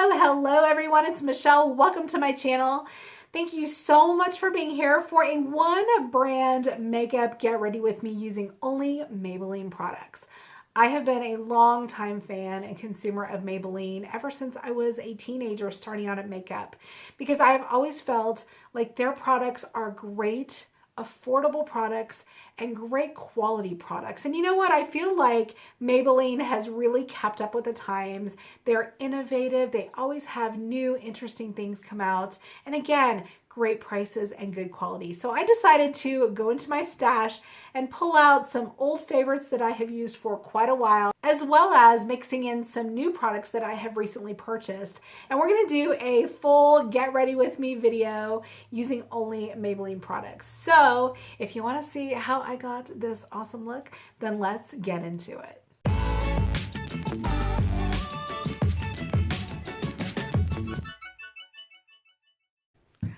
Hello everyone, it's Michelle. Welcome to my channel. Thank you so much for being here for a one brand makeup get ready with me using only Maybelline products. I have been a long time fan and consumer of Maybelline ever since I was a teenager starting out at makeup, because I have always felt like their products are great, affordable products and great quality products. And you know what? I feel like Maybelline has really kept up with the times. They're innovative. They always have new, interesting things come out. And again, great prices and good quality. So I decided to go into my stash and pull out some old favorites that I have used for quite a while, as well as mixing in some new products that I have recently purchased. And we're going to do a full get ready with me video using only Maybelline products. So if you want to see how I got this awesome look, then let's get into it.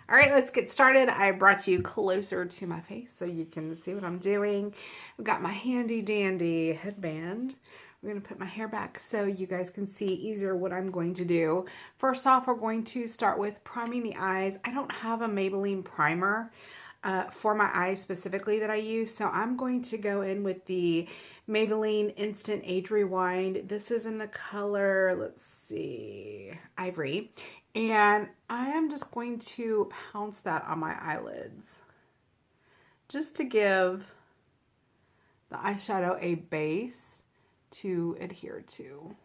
All right, let's get started. I brought you closer to my face so you can see what I'm doing. I've got my handy dandy headband. We're gonna put my hair back so you guys can see easier what I'm going to do. First off, we're going to start with priming the eyes. I don't have a Maybelline primer for my eyes specifically that I use, so I'm going to go in with the Maybelline Instant Age Rewind. This is in the color, let's see, Ivory. And I am just going to pounce that on my eyelids just to give the eyeshadow a base to adhere to.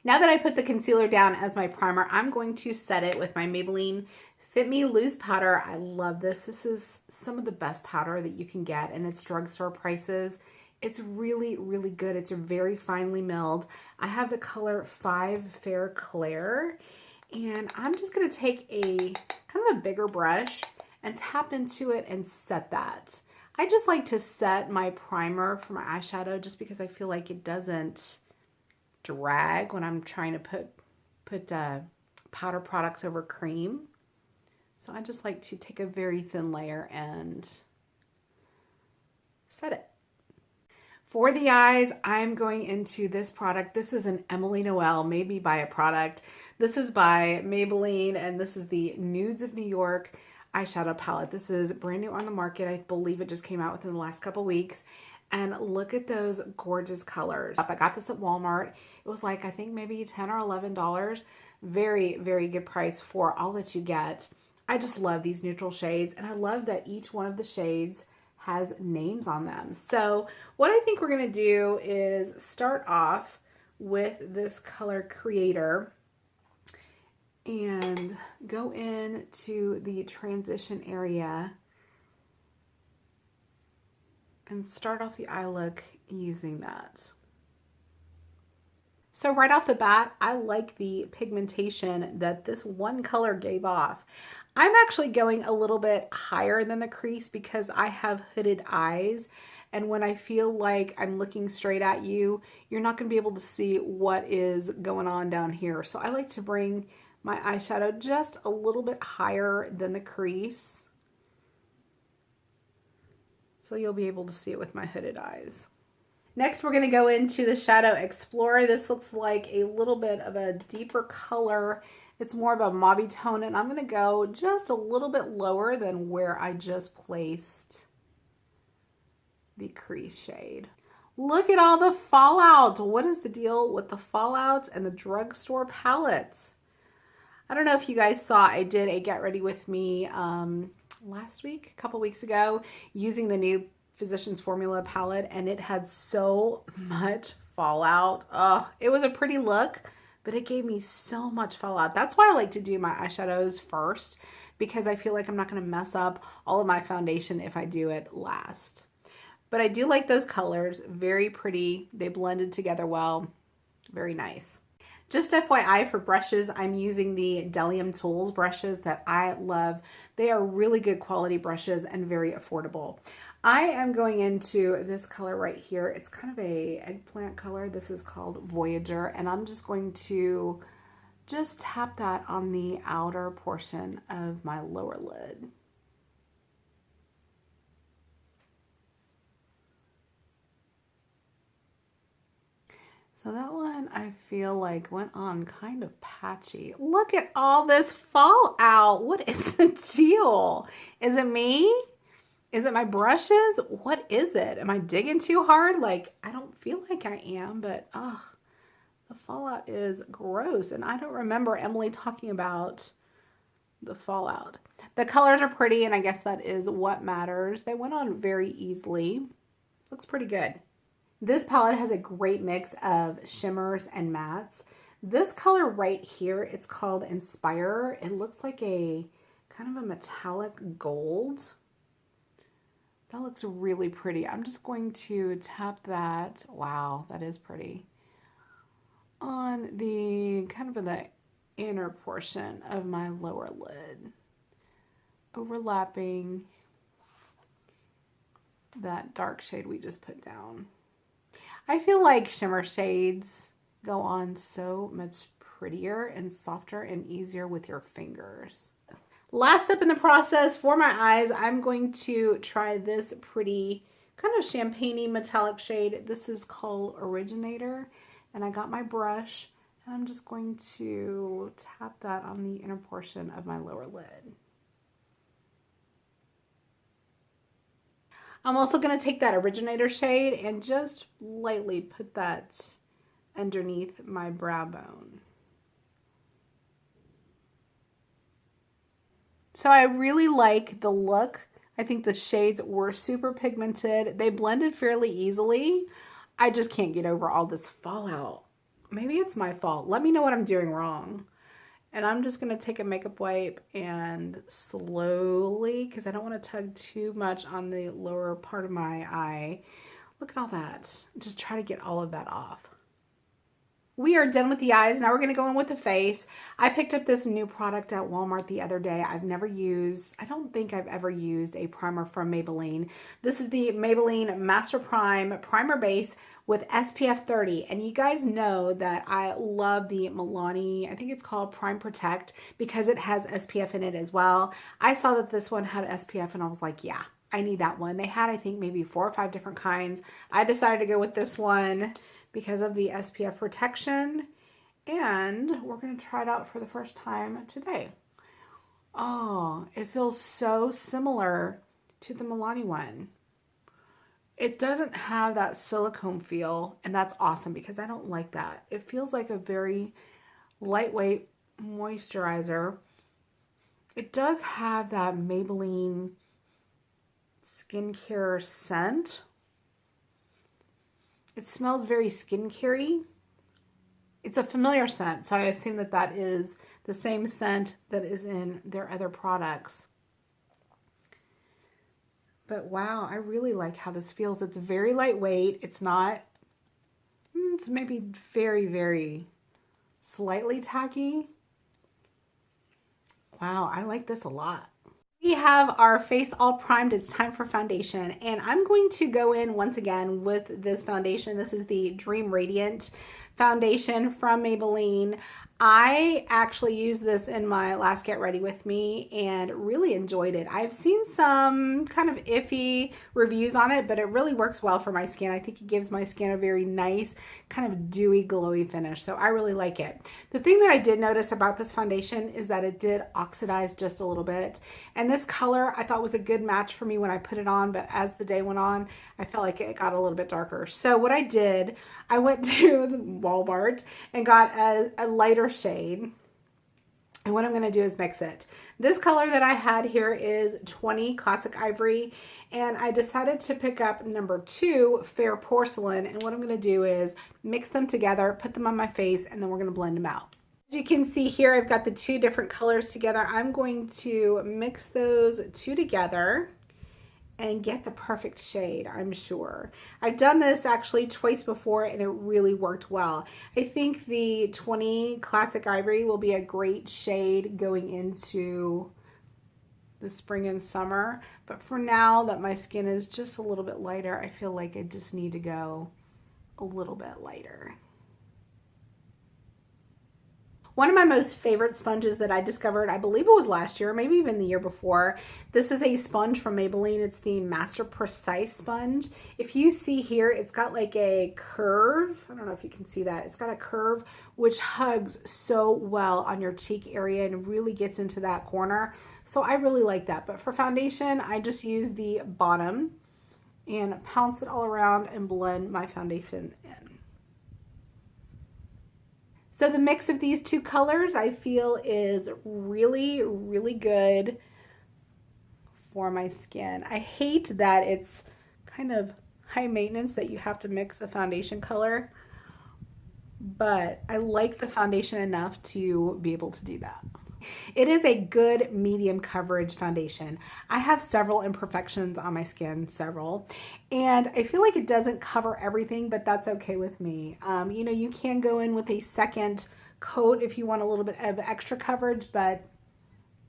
Now that I put the concealer down as my primer, I'm going to set it with my Maybelline Fit Me Loose Powder. I love this. This is some of the best powder that you can get, and it's drugstore prices. It's really, really good. It's very finely milled. I have the color 5 Fair Clair, and I'm just going to take a kind of a bigger brush and tap into it and set that. I just like to set my primer for my eyeshadow just because I feel like it doesn't drag when I'm trying to put powder products over cream. So I just like to take a very thin layer and set it. For the eyes, I'm going into this product. This is an Emily Noel, Made Me Buy a product. This is by Maybelline, and this is the Nudes of New York eyeshadow palette. This is brand new on the market. I believe it just came out within the last couple weeks. And look at those gorgeous colors. I got this at Walmart. It was like, I think maybe $10 or $11. Very, very good price for all that you get. I just love these neutral shades, and I love that each one of the shades has names on them. So what I think we're going to do is start off with this color Creator and go into the transition area and start off the eye look using that. So right off the bat, I like the pigmentation that this one color gave off. I'm actually going a little bit higher than the crease because I have hooded eyes, and when I feel like I'm looking straight at you, you're not going to be able to see what is going on down here. So I like to bring my eyeshadow just a little bit higher than the crease, so you'll be able to see it with my hooded eyes. Next, we're going to go into the Shadow Explorer. This looks like a little bit of a deeper color. It's more of a mauvey tone, and I'm going to go just a little bit lower than where I just placed the crease shade. Look at all the fallout. What is the deal with the fallout and the drugstore palettes? I don't know if you guys saw, I did a Get Ready With Me last week, a couple weeks ago, using the new Physicians Formula palette, and it had so much fallout. It was a pretty look, but it gave me so much fallout. That's why I like to do my eyeshadows first, because I feel like I'm not going to mess up all of my foundation if I do it last. But I do like those colors. Very pretty. They blended together well. Very nice. Just FYI for brushes, I'm using the Delium Tools brushes that I love. They are really good quality brushes and very affordable. I am going into this color right here. It's kind of a eggplant color. This is called Voyager, and I'm just going to just tap that on the outer portion of my lower lid. So that one I feel like went on kind of patchy. Look at all this fallout. What is the deal? Is it me? Is it my brushes? What is it? Am I digging too hard? Like, I don't feel like I am, but the fallout is gross. And I don't remember Emily talking about the fallout. The colors are pretty, and I guess that is what matters. They went on very easily. Looks pretty good. This palette has a great mix of shimmers and mattes. This color right here, it's called Inspire. It looks like a kind of a metallic gold. That looks really pretty. I'm just going to tap that. Wow, that is pretty. On the kind of the inner portion of my lower lid, overlapping that dark shade we just put down. I feel like shimmer shades go on so much prettier and softer and easier with your fingers. Last step in the process for my eyes, I'm going to try this pretty kind of champagne-y metallic shade. This is called Originator, and I got my brush, and I'm just going to tap that on the inner portion of my lower lid. I'm also going to take that Originator shade and just lightly put that underneath my brow bone. So I really like the look. I think the shades were super pigmented. They blended fairly easily. I just can't get over all this fallout. Maybe it's my fault. Let me know what I'm doing wrong. And I'm just going to take a makeup wipe and slowly, because I don't want to tug too much on the lower part of my eye. Look at all that. Just try to get all of that off. We are done with the eyes. Now we're going to go in with the face. I picked up this new product at Walmart the other day. I've never used, I don't think I've ever used a primer from Maybelline. This is the Maybelline Master Prime Primer Base with SPF 30. And you guys know that I love the Milani, I think it's called Prime Protect, because it has SPF in it as well. I saw that this one had SPF and I was like, yeah, I need that one. They had, I think, maybe 4 or 5 different kinds. I decided to go with this one because of the SPF protection, and we're going to try it out for the first time today. Oh, it feels so similar to the Milani one. It doesn't have that silicone feel, and that's awesome because I don't like that. It feels like a very lightweight moisturizer. It does have that Maybelline skincare scent. It smells very skincare-y. It's a familiar scent, so I assume that that is the same scent that is in their other products. But wow, I really like how this feels. It's very lightweight. It's not, it's maybe very, very slightly tacky. Wow, I like this a lot. We have our face all primed. It's time for foundation, and I'm going to go in once again with this foundation. This is the Dream Radiant foundation from Maybelline. I actually used this in my last Get Ready With Me and really enjoyed it. I've seen some kind of iffy reviews on it, but it really works well for my skin. I think it gives my skin a very nice kind of dewy, glowy finish, so I really like it. The thing that I did notice about this foundation is that it did oxidize just a little bit, and this color I thought was a good match for me when I put it on, but as the day went on, I felt like it got a little bit darker. So what I did, I went to the Walmart and got a lighter shade, and what I'm going to do is mix it. This color that I had here is 20 Classic Ivory, and I decided to pick up number 2 Fair Porcelain, and what I'm going to do is mix them together, put them on my face, and then we're going to blend them out. As you can see here, I've got the 2 different colors together. I'm going to mix those 2 together and get the perfect shade, I'm sure. I've done this actually twice before and it really worked well. I think the 20 Classic Ivory will be a great shade going into the spring and summer. But for now that my skin is just a little bit lighter, I feel like I just need to go a little bit lighter. One of my most favorite sponges that I discovered, I believe it was last year, maybe even the year before. This is a sponge from Maybelline. It's the Master Precise sponge. If you see here, it's got like a curve. I don't know if you can see that. It's got a curve which hugs so well on your cheek area and really gets into that corner. So I really like that. But for foundation, I just use the bottom and pounce it all around and blend my foundation in. So the mix of these two colors I feel is really, really good for my skin. I hate that it's kind of high maintenance that you have to mix a foundation color, but I like the foundation enough to be able to do that. It is a good medium coverage foundation. I have several imperfections on my skin, and I feel like it doesn't cover everything, but that's okay with me. You know, you can go in with a second coat if you want a little bit of extra coverage, but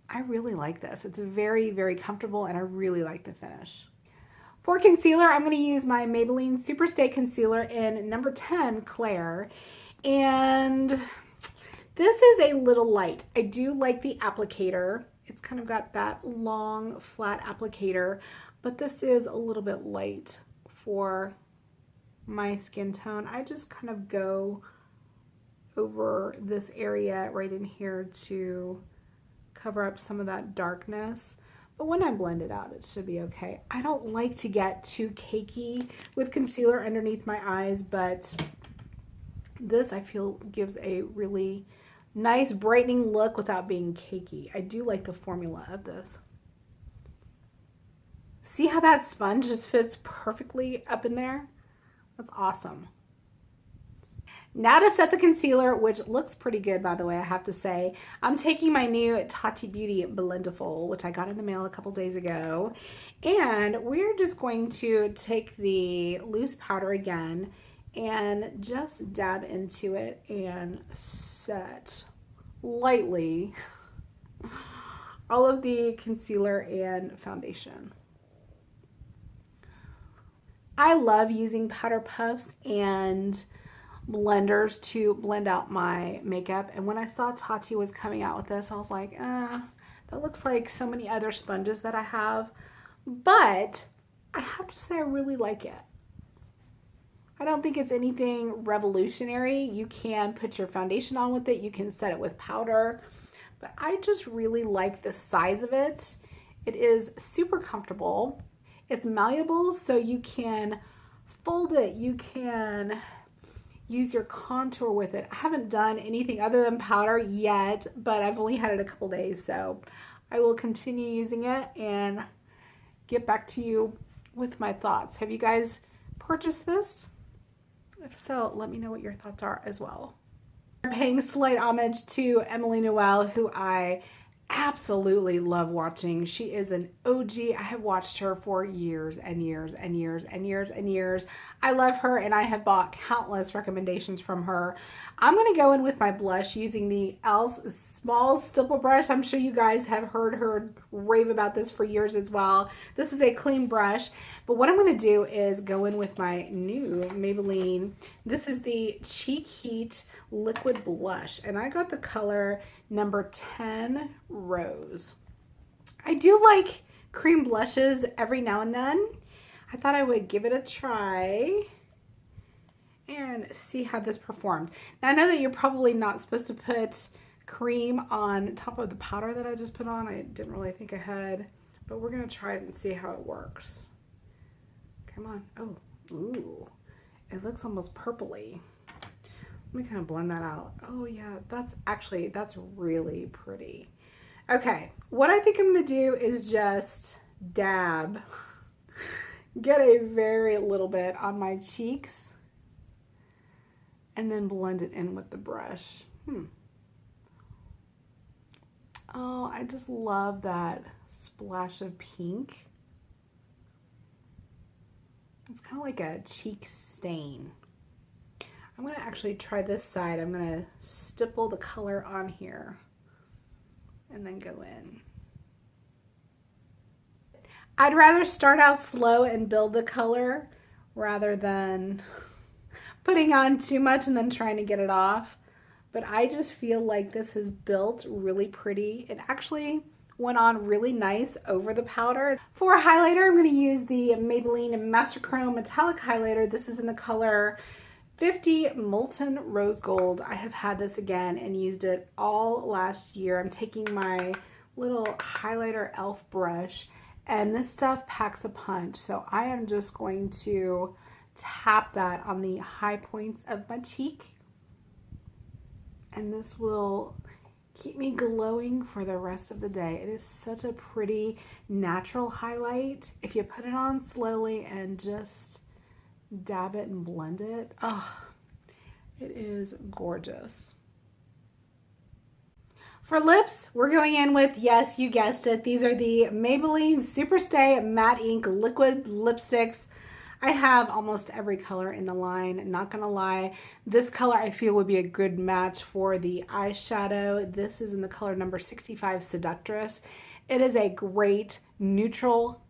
I really like this. It's very, very comfortable, and I really like the finish. For concealer, I'm going to use my Maybelline Super Stay Concealer in number 10 Claire, and this is a little light. I do like the applicator. It's kind of got that long, flat applicator, but this is a little bit light for my skin tone. I just kind of go over this area right in here to cover up some of that darkness. But when I blend it out, it should be okay. I don't like to get too cakey with concealer underneath my eyes, but this I feel gives a really nice brightening look without being cakey. I do like the formula of this. See how that sponge just fits perfectly up in there? That's awesome. Now to set the concealer, which looks pretty good, by the way, I have to say. I'm taking my new Tati Beauty Blendiful, which I got in the mail a couple days ago. And we're just going to take the loose powder again and just dab into it and set lightly all of the concealer and foundation. I love using powder puffs and blenders to blend out my makeup, and when I saw Tati was coming out with this, I was like, that looks like so many other sponges that I have, but I have to say I really like it. I don't think it's anything revolutionary. You can put your foundation on with it. You can set it with powder. But I just really like the size of it. It is super comfortable. It's malleable, so you can fold it. You can use your contour with it. I haven't done anything other than powder yet, but I've only had it a couple days. So I will continue using it and get back to you with my thoughts. Have you guys purchased this? If so, let me know what your thoughts are as well. I'm paying slight homage to Emily Noel, who I absolutely love watching. She is an OG. I have watched her for years and years and years and years and years. I love her, and I have bought countless recommendations from her. I'm going to go in with my blush using the e.l.f. small stipple brush. I'm sure you guys have heard her rave about this for years as well. This is a clean brush, but what I'm going to do is go in with my new Maybelline. This is the Cheek Heat Liquid Blush, and I got the color number 10 Rose. I do like cream blushes every now and then. I thought I would give it a try and see how this performed. Now I know that you're probably not supposed to put cream on top of the powder that I just put on. I didn't really think ahead, but we're gonna try it and see how it works. Come on. Oh, ooh, it looks almost purpley. Let me kind of blend that out. Oh yeah, that's really pretty. Okay, what I think I'm gonna do is just dab, get a very little bit on my cheeks, and then blend it in with the brush. Oh, I just love that splash of pink. It's kind of like a cheek stain. I'm going to actually try this side. I'm going to stipple the color on here and then go in. I'd rather start out slow and build the color rather than putting on too much and then trying to get it off. but I just feel like this has built really pretty. It actually went on really nice over the powder. For a highlighter, I'm going to use the Maybelline Master Chrome Metallic Highlighter. This is in the color 50 Molten Rose Gold. I have had this again and used it all last year. I'm taking my little highlighter elf brush, and this stuff packs a punch. So I am just going to tap that on the high points of my cheek, and this will keep me glowing for the rest of the day. It is such a pretty natural highlight. If you put it on slowly and just dab it and blend it, oh, it is gorgeous. For lips, we're going in with, yes, you guessed it, these are the Maybelline Superstay Matte Ink Liquid Lipsticks. I have almost every color in the line, not gonna lie. This color I feel would be a good match for the eyeshadow. This is in the color number 65 Seductress. It is a great neutral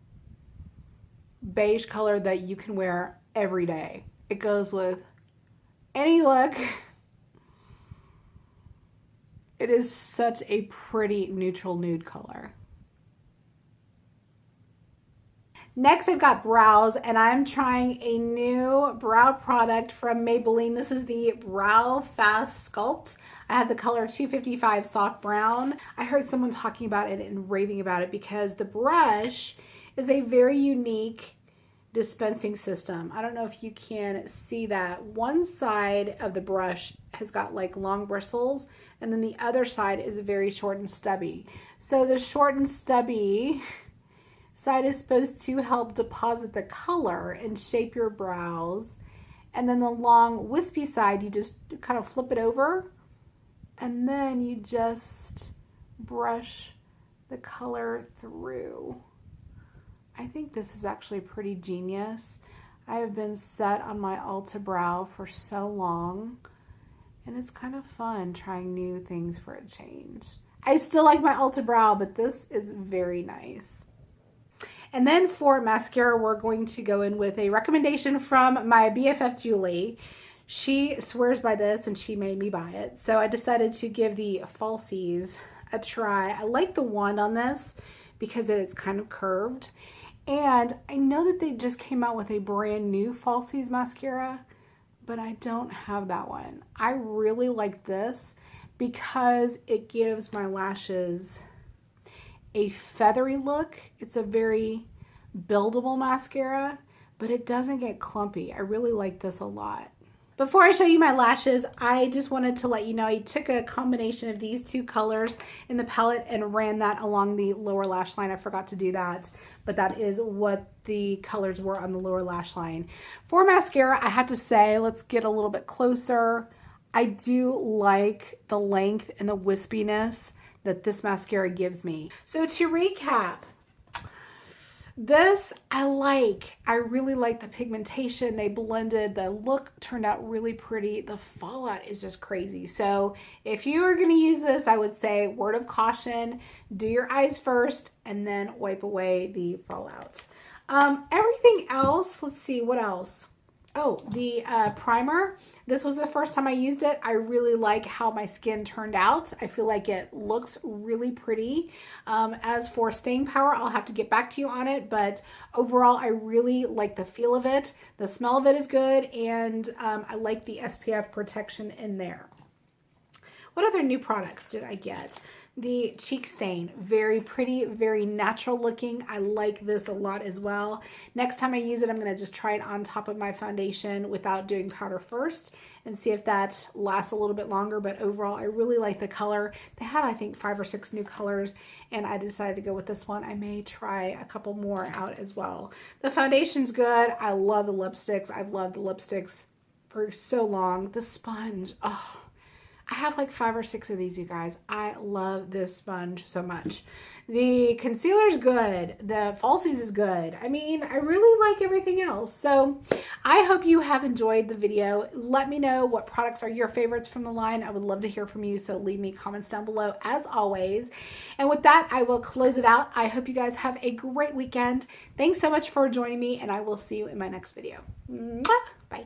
beige color that you can wear every day. It goes with any look. It is such a pretty neutral nude color. Next, I've got brows, and I'm trying a new brow product from Maybelline. This is the Brow Fast Sculpt. I have the color 255 Soft Brown. I heard someone talking about it and raving about it because the brush is a very unique dispensing system. I don't know if you can see that. One side of the brush has got like long bristles, and then the other side is very short and stubby. So the short and stubby side is supposed to help deposit the color and shape your brows, and then the long wispy side, you just kind of flip it over and then you just brush the color through. I think this is actually pretty genius. I have been set on my Ulta brow for so long, and it's kind of fun trying new things for a change. I still like my Ulta brow, but this is very nice. And then for mascara, we're going to go in with a recommendation from my BFF Julie. She swears by this and she made me buy it. So I decided to give the falsies a try. I like the wand on this because it's kind of curved. And I know that they just came out with a brand new falsies mascara, but I don't have that one. I really like this because it gives my lashes a feathery look. It's a very buildable mascara, but it doesn't get clumpy. I really like this a lot. Before I show you my lashes, I just wanted to let you know I took a combination of these two colors in the palette and ran that along the lower lash line. I forgot to do that, but that is what the colors were on the lower lash line. For mascara, I have to say, let's get a little bit closer. I do like the length and the wispiness that this mascara gives me. So to recap, this I like. I really like the pigmentation they blended. The look turned out really pretty. The fallout is just crazy. So if you are going to use this, I would say word of caution, do your eyes first and then wipe away the fallout. Everything else, let's see, what else? Oh, the primer. This was the first time I used it. I really like how my skin turned out. I feel like it looks really pretty. As for staying power, I'll have to get back to you on it, but overall, I really like the feel of it. The smell of it is good, and I like the SPF protection in there. What other new products did I get? The cheek stain, very pretty, very natural looking. I like this a lot as well. Next time I use it, I'm gonna just try it on top of my foundation without doing powder first and see if that lasts a little bit longer. But overall, I really like the color. They had, I think, 5 or 6 new colors, and I decided to go with this one. I may try a couple more out as well. The foundation's good. I love the lipsticks. I've loved the lipsticks for so long. The sponge, oh, I have like 5 or 6 of these, you guys. I love this sponge so much. The concealer's good. The falsies is good. I mean, I really like everything else. So I hope you have enjoyed the video. Let me know what products are your favorites from the line. I would love to hear from you. So leave me comments down below as always. And with that, I will close it out. I hope you guys have a great weekend. Thanks so much for joining me, and I will see you in my next video. Mwah! Bye.